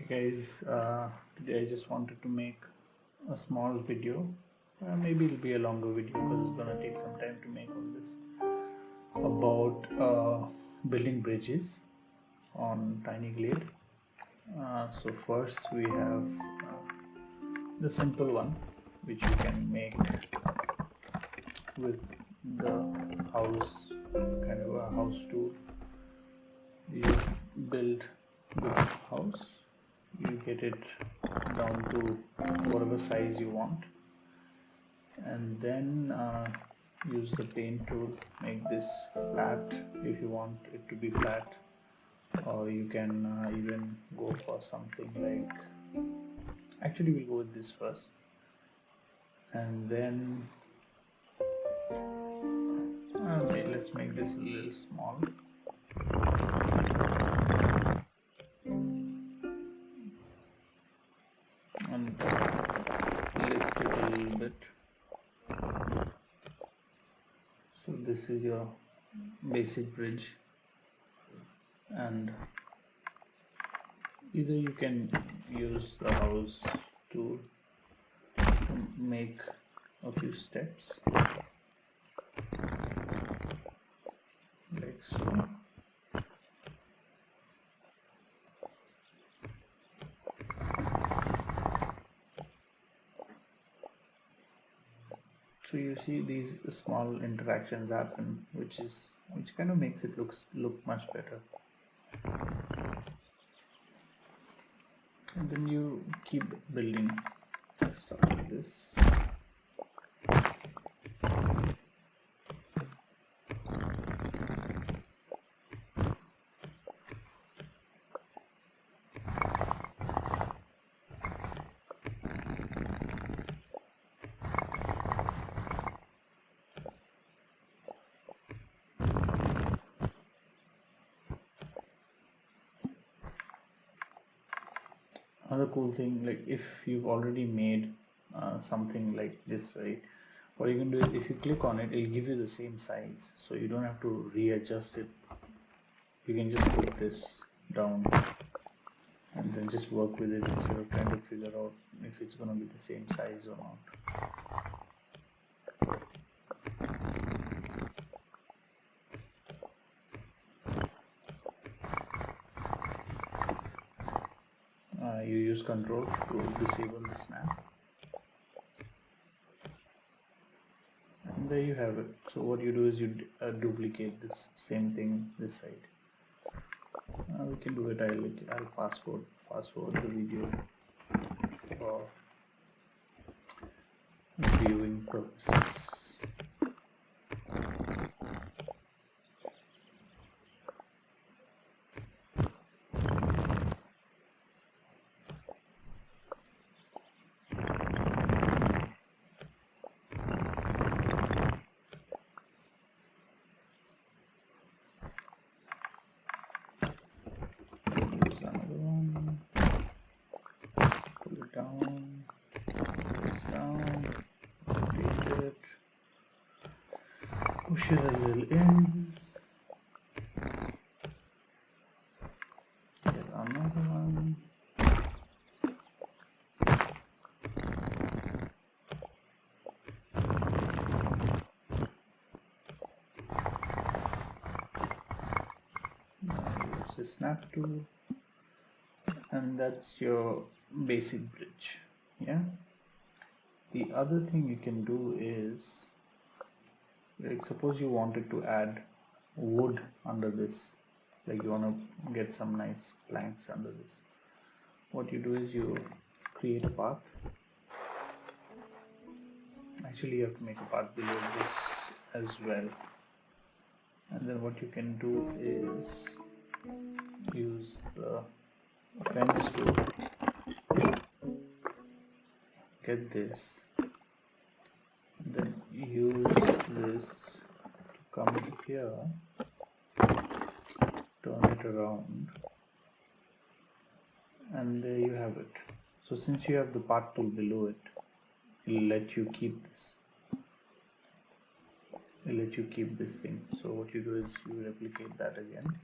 Hey guys, today I just wanted to make a small video. Maybe it'll be a longer video because it's gonna take some time to make all this about building bridges on Tiny Glade. So first we have the simple one, which you can make with the house kind of a house tool. You just build the house. You get it down to whatever size you want, and then use the paint tool, make this flat if you want it to be flat, or you can even go for something like, actually we'll go with this first, and then okay, let's make this a little small. And lift it a little bit. So this is your basic bridge, and either you can use the house tool to make a few steps like so. So you see these small interactions happen, which kind of makes it look much better. And then you keep building stuff like this. Another cool thing, like if you've already made something like this, right, what you can do is if you click on it, it'll give you the same size, so you don't have to readjust it. You can just put this down and then just work with it instead of trying to figure out if it's going to be the same size or not. You use control to disable the snap, and there you have it. So what you do is you duplicate this same thing this side. We can do it. I'll fast forward the video for viewing purposes. Down, this down, rotate it, push it a little in, get another one, now use the snap tool, and that's your basic bridge. Yeah, the other thing you can do is, like, suppose you wanted to add wood under this, like you want to get some nice planks under this. What you do is you create a path. Actually, you have to make a path below this as well, and then what you can do is use the fence tool, get this, and then use this to come here, turn it around, and there you have it. So since you have the path tool below it, it'll let you keep this. It'll let you keep this thing. So what you do is you replicate that again.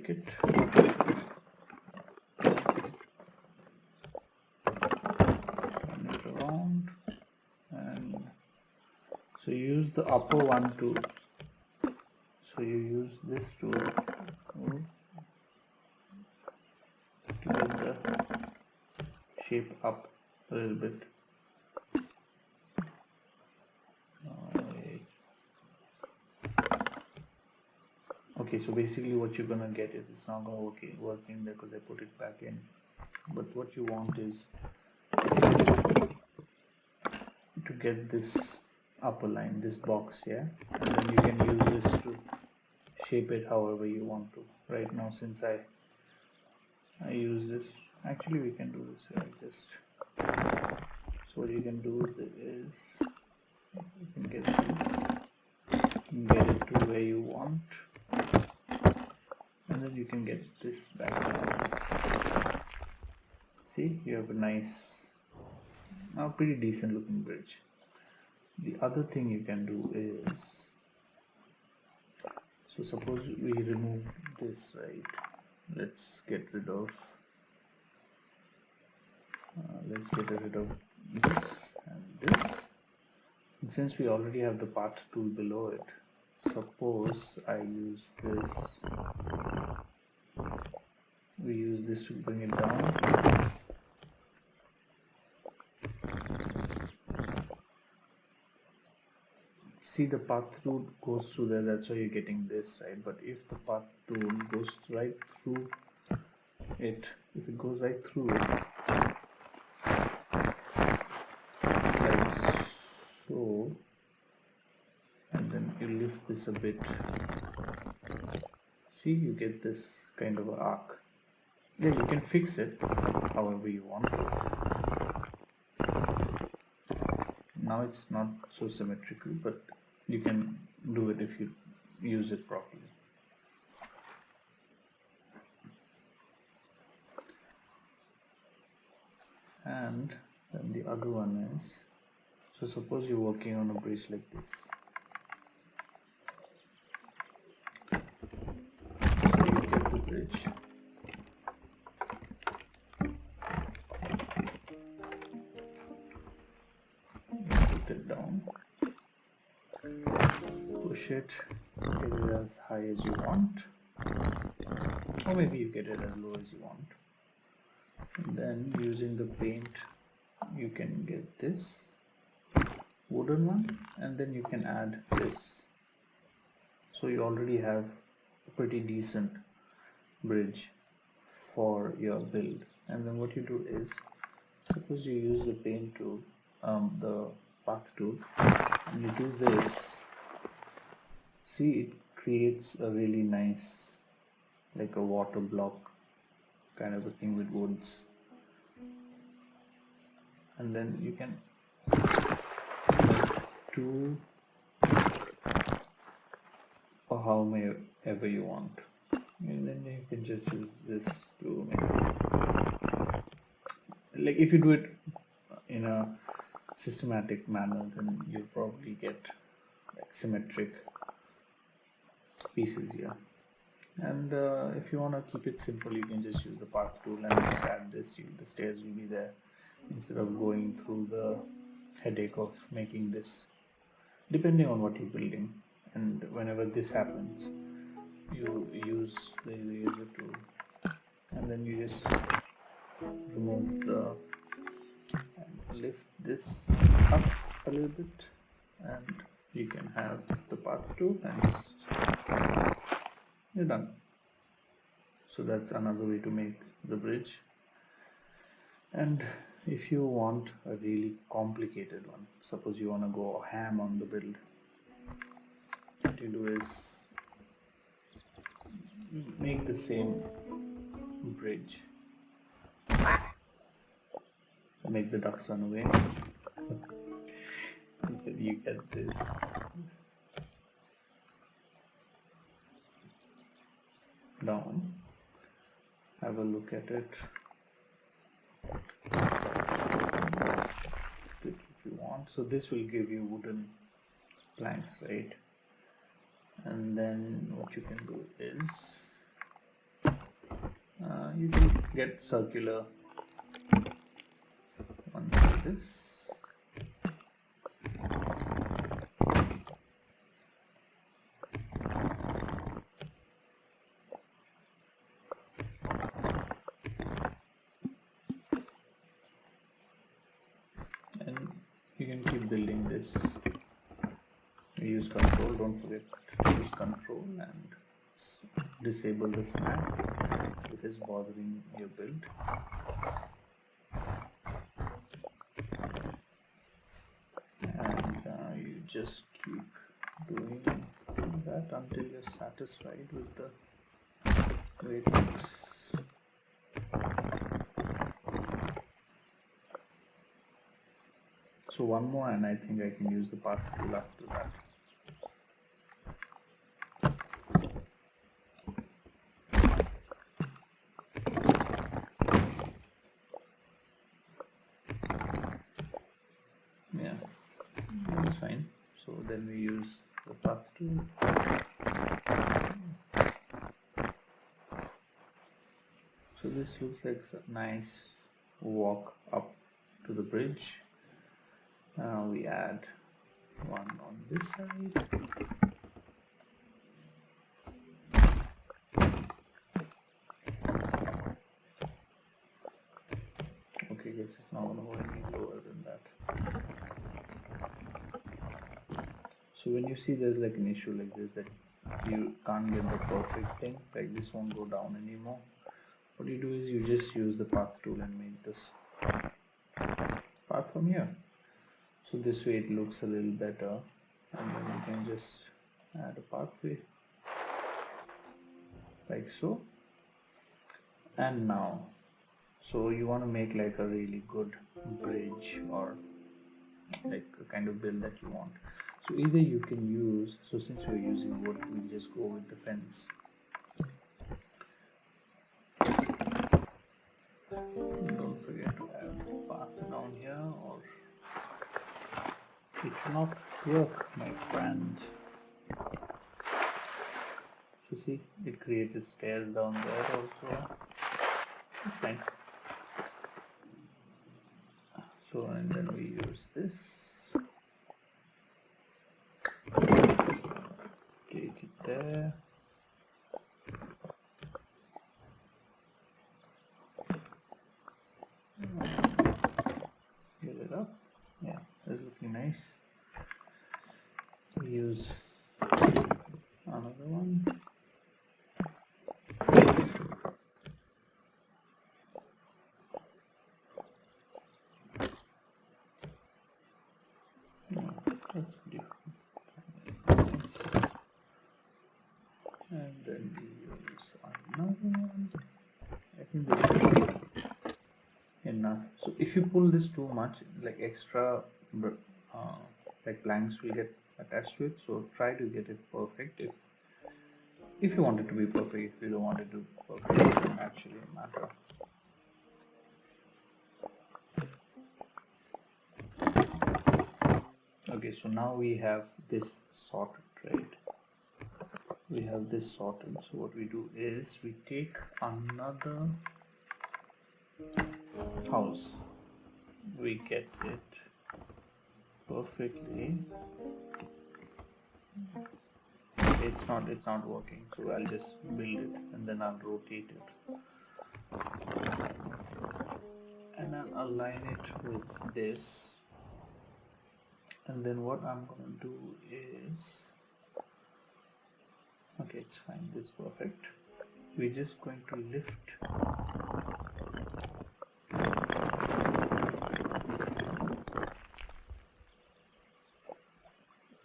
take it, turn it around, and so you use the upper one to, so you use this to get the shape up a little bit. Okay, so basically what you're gonna get is it's not gonna work in there because I put it back in. But what you want is to get this upper line, this box, yeah, and then you can use this to shape it however you want to. Right now, since I use this, actually we can do this here. So what you can do is you can get this, get it to where you want, and then you can get this back down. See, you have a nice, pretty decent looking bridge. The other thing you can do is, so suppose we remove this, right? Let's get rid of this and this. And since we already have the path tool below it, suppose I use this, we use this to bring it down. See, the path tool goes through there, that's why you're getting this, right? But if the path tool goes right through it, if it goes right through it, like so, and then you lift this a bit, see, you get this kind of an arc. Yeah, you can fix it however you want to. Now it's not so symmetrical, but you can do it if you use it properly. And then the other one is, so suppose you're working on a bridge like this. So you get the bridge. Put it down. Push it, get it as high as you want, or maybe you get it as low as you want. And then using the paint, you can get this wooden one, and then you can add this. So you already have a pretty decent bridge for your build. And then what you do is, suppose you use the paint tool, the path tool, and you do this. See, it creates a really nice, like a water block kind of a thing with woods. And then you can make two or however you want. And then you can just use this to make, like if you do it in a systematic manner, then you'll probably get like symmetric pieces here. And if you want to keep it simple, you can just use the path tool and just add this. The stairs will be there instead of going through the headache of making this, depending on what you're building. And whenever this happens, you use the eraser tool, and then you just remove the, and lift this up a little bit, and you can have the path tool and just, you're done. So that's another way to make the bridge. And if you want a really complicated one, suppose you want to go ham on the build, what you do is make the same bridge, make the ducks run away, and then you get this. Down, have a look at it if you want. So this will give you wooden planks, right? And then what you can do is You can get circular ones like this. And you can keep building this. Use control, don't forget to use control and disable the snap if it is bothering your build. And you just keep doing that until you're satisfied with the way it looks. So one more and I think I can use the path tool after that. Yeah, that's fine. So then we use the path tool. So this looks like a nice walk up to the bridge. Now we add one on this side. Okay, guess it's not going to go any lower than that. So when you see there's like an issue like this, that you can't get the perfect thing, like this won't go down anymore, what you do is you just use the path tool and make this path from here. So this way it looks a little better, and then you can just add a pathway like so. And now, so you want to make like a really good bridge or like a kind of build that you want. So either you can use, so since we're using wood, we just go with the fence. Don't forget to add path down here or it will not work, my friend. So see, it created stairs down there also. It's fine. So and then we use this. Take it there. Get it up. Yeah, that's looking nice. We use another one. That's beautiful. And then we use another one. I think this is enough. So if you pull this too much, like extra like planks will get attached to it. So try to get it perfect. If you want it to be perfect, if you don't want it to be perfect, it doesn't actually matter. Okay, so now we have this sorted, right? We have this sorted. So what we do is we take another house, we get it perfectly. It's not working, so I'll just build it and then I'll rotate it and I'll align it with this. And then what I'm gonna do is, okay, it's fine, this is perfect. We're just going to lift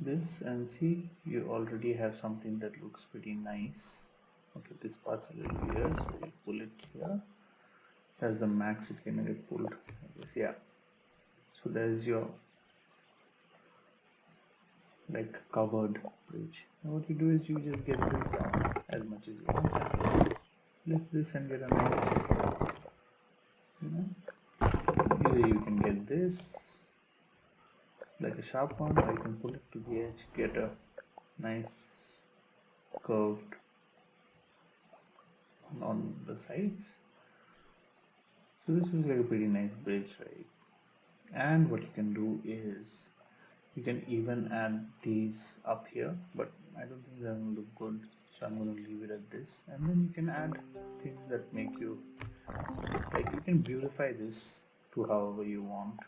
this and see, you already have something that looks pretty nice. Okay, this part's a little weird, so we pull it here. That's the max it can get pulled, I guess. Yeah, so there's your like covered bridge. Now what you do is you just get this down as much as you want, lift this and get a nice, you know, either you can get this like a sharp one, or you can pull it to the edge, get a nice curved on the sides. So this is like a pretty nice bridge, right? And what you can do is you can even add these up here, but I don't think they're gonna look good, so I'm gonna leave it at this. And then you can add things that make you, like, you can beautify this to however you want.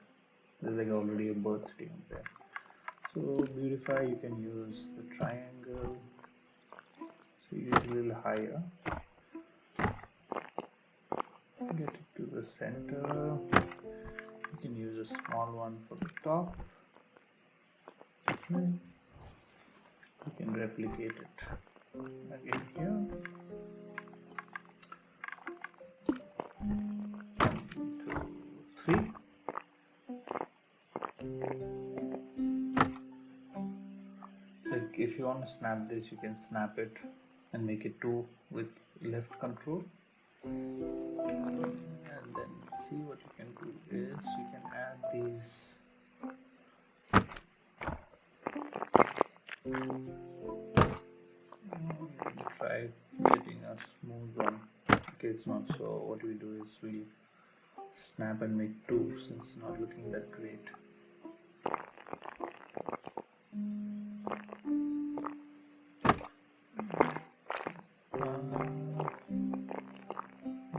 There's like already a birthday on there. So beautify, you can use the triangle. So use a little higher. Get it to the center. You can use a small one for the top. Okay. You can replicate it again here. 1, 2, 3. Like if you want to snap this, you can snap it and make it 2 with left control. And then see what you can do is you can add these. You can try getting a smooth one. Okay, it's not, so what we do is we snap and make 2 since it's not looking that great.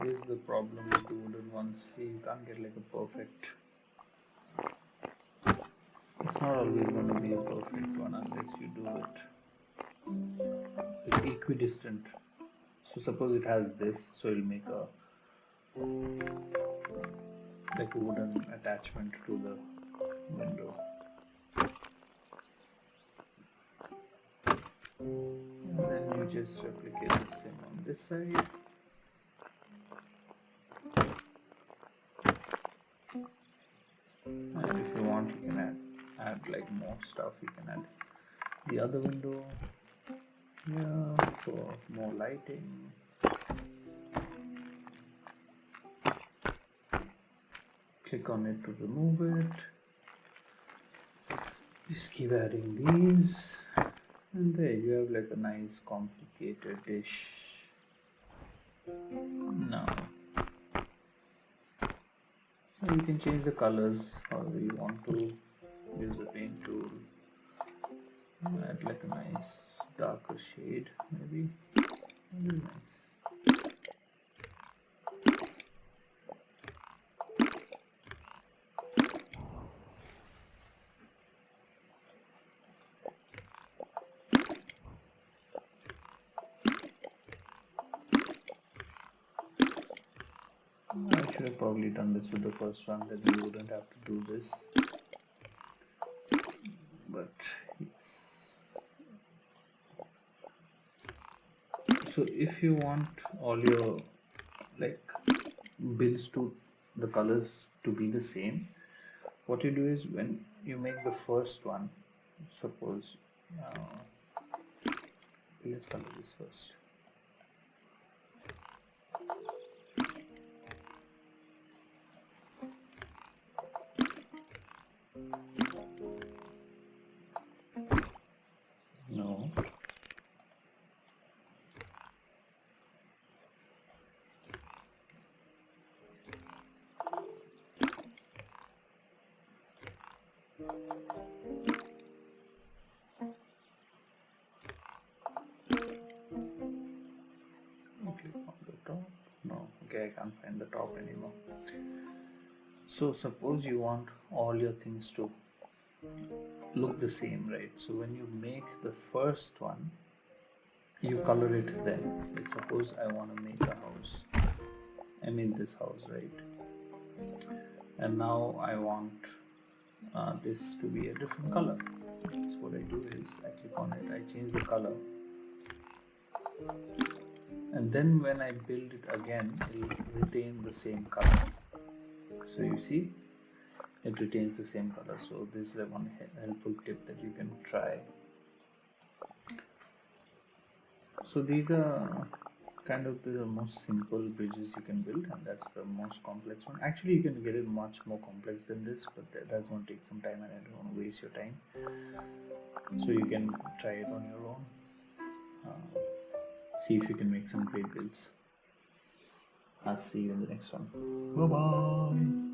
This is the problem with the wooden ones. See, you can't get like a perfect. It's not always going to be a perfect one unless you do it. It's equidistant. So suppose it has this, so it'll make a like a wooden attachment to the window. And then you just replicate the same on this side. And if you want, you can add like more stuff. You can add the other window here for more lighting. Click on it to remove it. Just keep adding these, and there you have like a nice complicated dish. Now, so you can change the colors however you want to. Use the paint tool. Add like a nice darker shade, maybe. Very nice. I should have probably done this with the first one, that we wouldn't have to do this. But yes. So if you want all your like bills to the colors to be the same, what you do is when you make the first one, suppose let's color this first. No. Click on the top. No, okay, I can't find the top anymore. So suppose you want all your things to look the same, right? So when you make the first one, you color it then. Like suppose I want to make a house. I made this house, right? And now I want this to be a different color. So what I do is I click on it, I change the color, and then when I build it again, it will retain the same color. So you see, it retains the same color. So this is the one helpful tip that you can try. So these are kind of the most simple bridges you can build, and that's the most complex one. Actually, you can get it much more complex than this, but that's going to take some time, and I don't want to waste your time. So you can try it on your own. See if you can make some great builds. I'll see you in the next one. Bye bye.